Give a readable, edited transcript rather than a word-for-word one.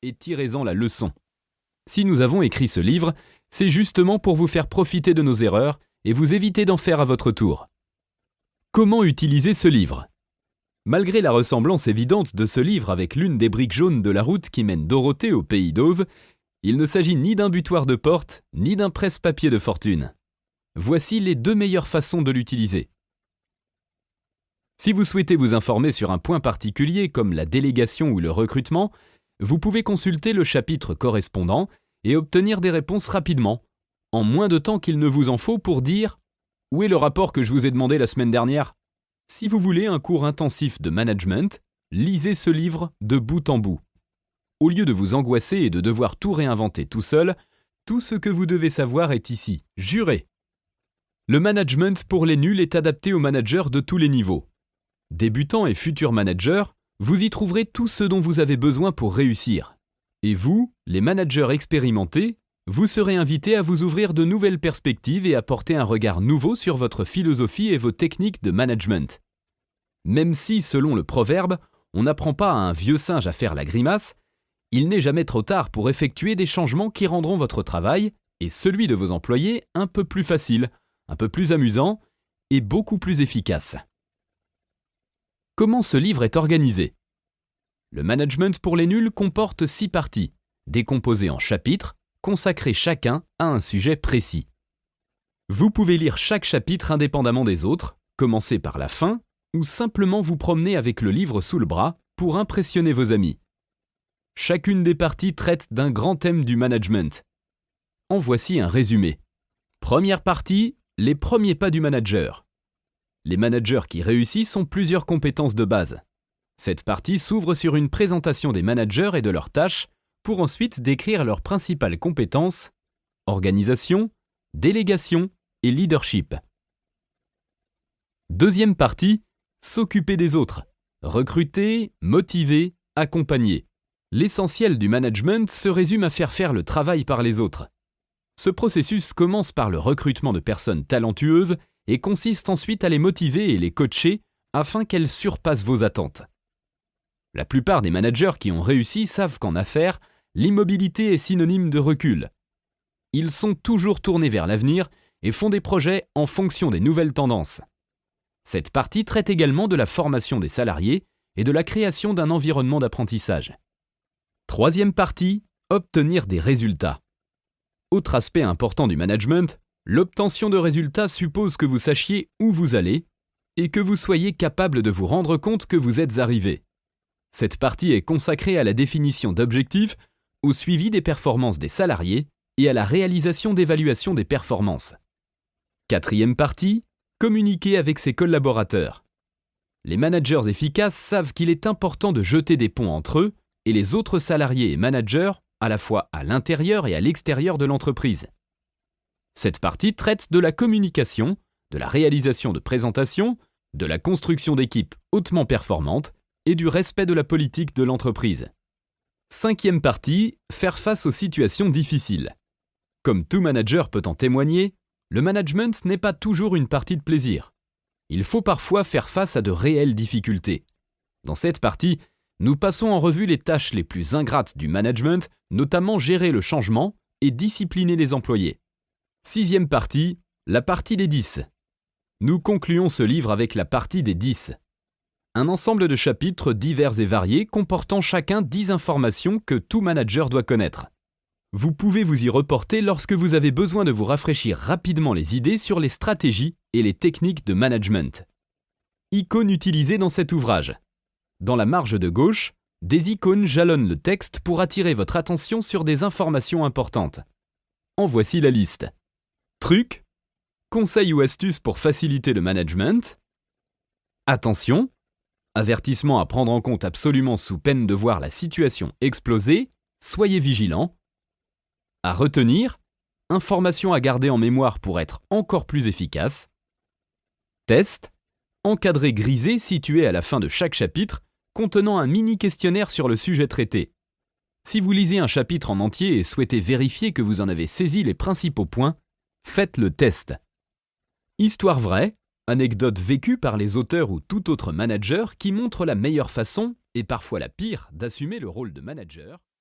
et tirez-en la leçon. Si nous avons écrit ce livre, c'est justement pour vous faire profiter de nos erreurs et vous éviter d'en faire à votre tour. Comment utiliser ce livre ? Malgré la ressemblance évidente de ce livre avec l'une des briques jaunes de la route qui mène Dorothée au pays d'Oz, il ne s'agit ni d'un butoir de porte, ni d'un presse-papier de fortune. Voici les 2 meilleures façons de l'utiliser. Si vous souhaitez vous informer sur un point particulier comme la délégation ou le recrutement, vous pouvez consulter le chapitre correspondant et obtenir des réponses rapidement, en moins de temps qu'il ne vous en faut pour dire « Où est le rapport que je vous ai demandé la semaine dernière ?» Si vous voulez un cours intensif de management, lisez ce livre de bout en bout. Au lieu de vous angoisser et de devoir tout réinventer tout seul, tout ce que vous devez savoir est ici, juré. Le management pour les nuls est adapté aux managers de tous les niveaux. Débutants et futurs managers, vous y trouverez tout ce dont vous avez besoin pour réussir. Et vous, les managers expérimentés, vous serez invités à vous ouvrir de nouvelles perspectives et à porter un regard nouveau sur votre philosophie et vos techniques de management. Même si, selon le proverbe, on n'apprend pas à un vieux singe à faire la grimace, il n'est jamais trop tard pour effectuer des changements qui rendront votre travail et celui de vos employés un peu plus facile, un peu plus amusant et beaucoup plus efficace. Comment ce livre est organisé ? Le management pour les nuls comporte 6 parties, décomposées en chapitres, consacrés chacun à un sujet précis. Vous pouvez lire chaque chapitre indépendamment des autres, commencer par la fin, ou simplement vous promener avec le livre sous le bras pour impressionner vos amis. Chacune des parties traite d'un grand thème du management. En voici un résumé. Première partie, les premiers pas du manager. Les managers qui réussissent ont plusieurs compétences de base. Cette partie s'ouvre sur une présentation des managers et de leurs tâches, pour ensuite décrire leurs principales compétences, organisation, délégation et leadership. Deuxième partie, s'occuper des autres, recruter, motiver, accompagner. L'essentiel du management se résume à faire le travail par les autres. Ce processus commence par le recrutement de personnes talentueuses et consiste ensuite à les motiver et les coacher afin qu'elles surpassent vos attentes. La plupart des managers qui ont réussi savent qu'en affaires, l'immobilité est synonyme de recul. Ils sont toujours tournés vers l'avenir et font des projets en fonction des nouvelles tendances. Cette partie traite également de la formation des salariés et de la création d'un environnement d'apprentissage. Troisième partie, obtenir des résultats. Autre aspect important du management, l'obtention de résultats suppose que vous sachiez où vous allez et que vous soyez capable de vous rendre compte que vous êtes arrivé. Cette partie est consacrée à la définition d'objectifs, au suivi des performances des salariés et à la réalisation d'évaluations des performances. Quatrième partie, communiquer avec ses collaborateurs. Les managers efficaces savent qu'il est important de jeter des ponts entre eux et les autres salariés et managers, à la fois à l'intérieur et à l'extérieur de l'entreprise. Cette partie traite de la communication, de la réalisation de présentations, de la construction d'équipes hautement performantes et du respect de la politique de l'entreprise. Cinquième partie, faire face aux situations difficiles. Comme tout manager peut en témoigner, le management n'est pas toujours une partie de plaisir. Il faut parfois faire face à de réelles difficultés. Dans cette partie, nous passons en revue les tâches les plus ingrates du management, notamment gérer le changement et discipliner les employés. Sixième partie, la partie des 10. Nous concluons ce livre avec la partie des 10. Un ensemble de chapitres divers et variés comportant chacun 10 informations que tout manager doit connaître. Vous pouvez vous y reporter lorsque vous avez besoin de vous rafraîchir rapidement les idées sur les stratégies et les techniques de management. Icônes utilisées dans cet ouvrage. Dans la marge de gauche, des icônes jalonnent le texte pour attirer votre attention sur des informations importantes. En voici la liste. Trucs, conseils ou astuces pour faciliter le management. Attention, avertissement à prendre en compte absolument sous peine de voir la situation exploser, soyez vigilants. À retenir, informations à garder en mémoire pour être encore plus efficace. Test, encadré grisé situé à la fin de chaque chapitre, contenant un mini-questionnaire sur le sujet traité. Si vous lisez un chapitre en entier et souhaitez vérifier que vous en avez saisi les principaux points, faites le test. Histoire vraie, anecdote vécue par les auteurs ou tout autre manager qui montre la meilleure façon, et parfois la pire, d'assumer le rôle de manager.